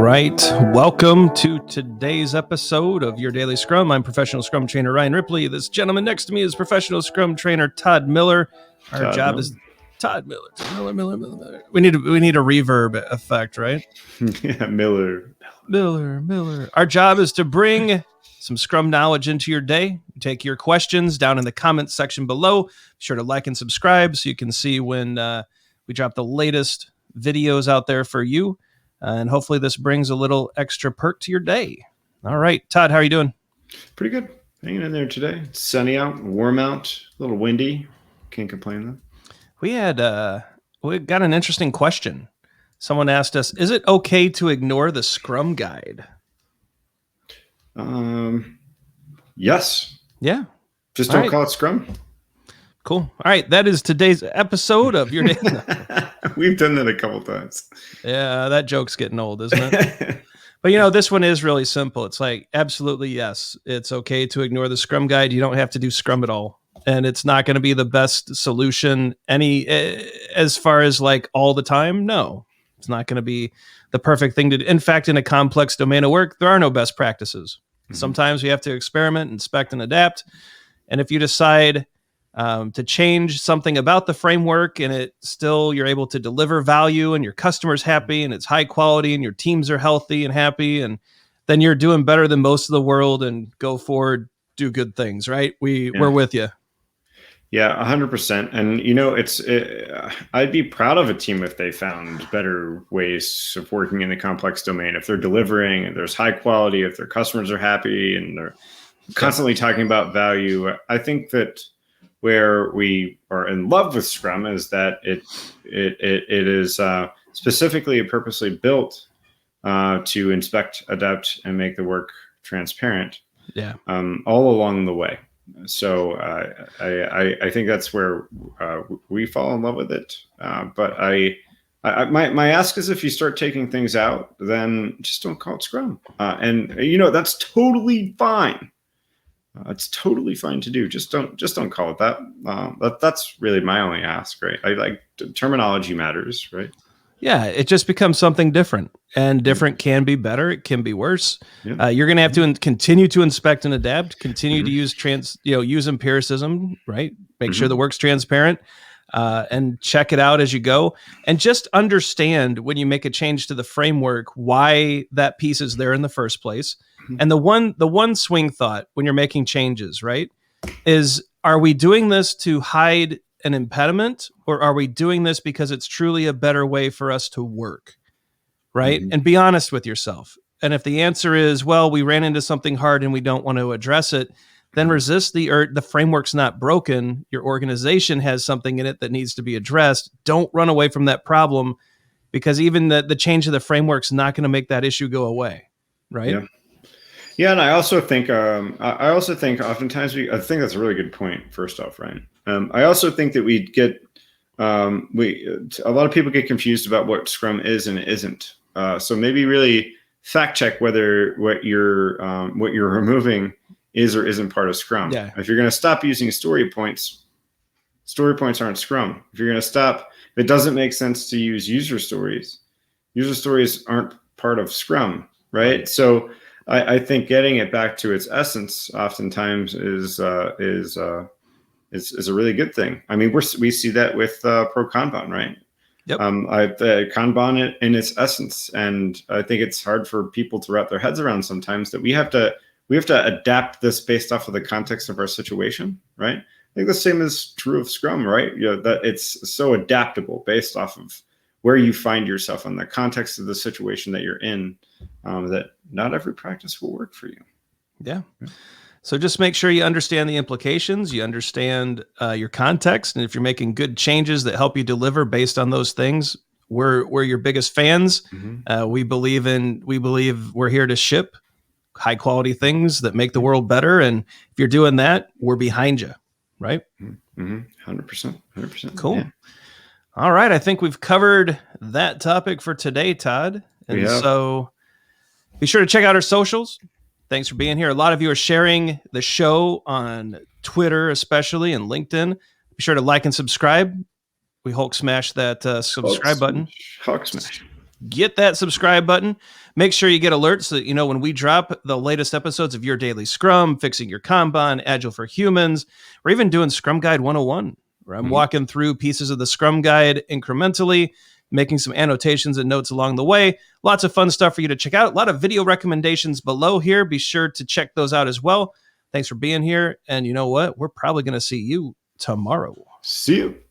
right. Welcome to today's episode of Your Daily Scrum. I'm professional Scrum trainer Ryan Ripley. This gentleman next to me is professional Scrum trainer Todd Miller. Our job is Todd Miller. Miller. We need a reverb effect, right? Yeah, Miller. Our job is to bring some Scrum knowledge into your day. Take your questions down in the comments section below. Be sure to like and subscribe so you can see when we drop the latest videos out there for you. And hopefully this brings a little extra perk to your day. All right, Todd, how are you doing? Pretty good. Hanging in there today. It's sunny out, warm out, a little windy. Can't complain though. We got an interesting question. Someone asked us, is it okay to ignore the Scrum guide? Yes. Yeah. Just don't call it Scrum. Cool. All right. That is today's episode of Your Day. We've done that a couple times. Yeah, that joke's getting old, isn't it? But, this one is really simple. It's like, absolutely, yes. It's okay to ignore the Scrum guide. You don't have to do Scrum at all. And it's not going to be the best solution as far as like all the time. No, it's not going to be the perfect thing to do. In fact, in a complex domain of work, there are no best practices. Mm-hmm. Sometimes we have to experiment, inspect, and adapt. And if you decide to change something about the framework and you're able to deliver value and your customer's happy and it's high quality and your teams are healthy and happy, and then you're doing better than most of the world, and go forward, do good things, right? We're with you. Yeah, 100%. And, I'd be proud of a team if they found better ways of working in the complex domain. If they're delivering and there's high quality, if their customers are happy and they're constantly talking about value. I think that where we are in love with Scrum is that it is specifically and purposely built to inspect, adapt, and make the work transparent. Yeah. All along the way. So I think that's where we fall in love with it. But my ask is, if you start taking things out, then just don't call it Scrum. And that's totally fine. It's totally fine to do. Just don't call it that. That's really my only ask, right? I like terminology matters, right? Yeah, it just becomes something different, and different can be better. It can be worse. Yeah. You're going to have to continue to inspect and adapt. Continue to use use empiricism, right? Make sure the work's transparent, and check it out as you go. And just understand when you make a change to the framework why that piece is there in the first place. And the one swing thought when you're making changes, right, is, are we doing this to hide an impediment, or are we doing this because it's truly a better way for us to work, right? And be honest with yourself. And if the answer is, well, we ran into something hard and we don't want to address it, then resist the framework's not broken. Your organization has something in it that needs to be addressed. Don't run away from that problem, because even the change of the framework's not going to make that issue go away, right? Yeah. Yeah, and I also think oftentimes I think that's a really good point. First off, Ryan, I also think that a lot of people get confused about what Scrum is and isn't. So maybe really fact check whether what you're removing is or isn't part of Scrum. Yeah. If you're going to stop using story points aren't Scrum. If you're going to stop, if it doesn't make sense to use user stories aren't part of Scrum, right? So I think getting it back to its essence oftentimes is a really good thing. I mean, we see that with Pro Kanban, right? Yep. Kanban in its essence, and I think it's hard for people to wrap their heads around sometimes that we have to adapt this based off of the context of our situation, right? I think the same is true of Scrum, right? That it's so adaptable based off of where you find yourself in the context of the situation that you're in, that not every practice will work for you. Yeah. So just make sure you understand the implications, you understand your context, and if you're making good changes that help you deliver based on those things, we're your biggest fans. We believe we're here to ship high quality things that make the world better, and if you're doing that, we're behind you, right? 100%. Cool. Yeah. All right, I think we've covered that topic for today, Todd. And so be sure to check out our socials. Thanks for being here. A lot of you are sharing the show on Twitter, especially, and LinkedIn. Be sure to like and subscribe. We Hulk smash that subscribe button. Hulk smash. get that subscribe button. Make sure you get alerts so that you know when we drop the latest episodes of Your Daily Scrum, Fixing Your Kanban, Agile for Humans. We're even doing Scrum Guide 101, where I'm walking through pieces of the Scrum Guide incrementally, making some annotations and notes along the way. Lots of fun stuff for you to check out. A lot of video recommendations below here. Be sure to check those out as well. Thanks for being here. And you know what? We're probably going to see you tomorrow. See you.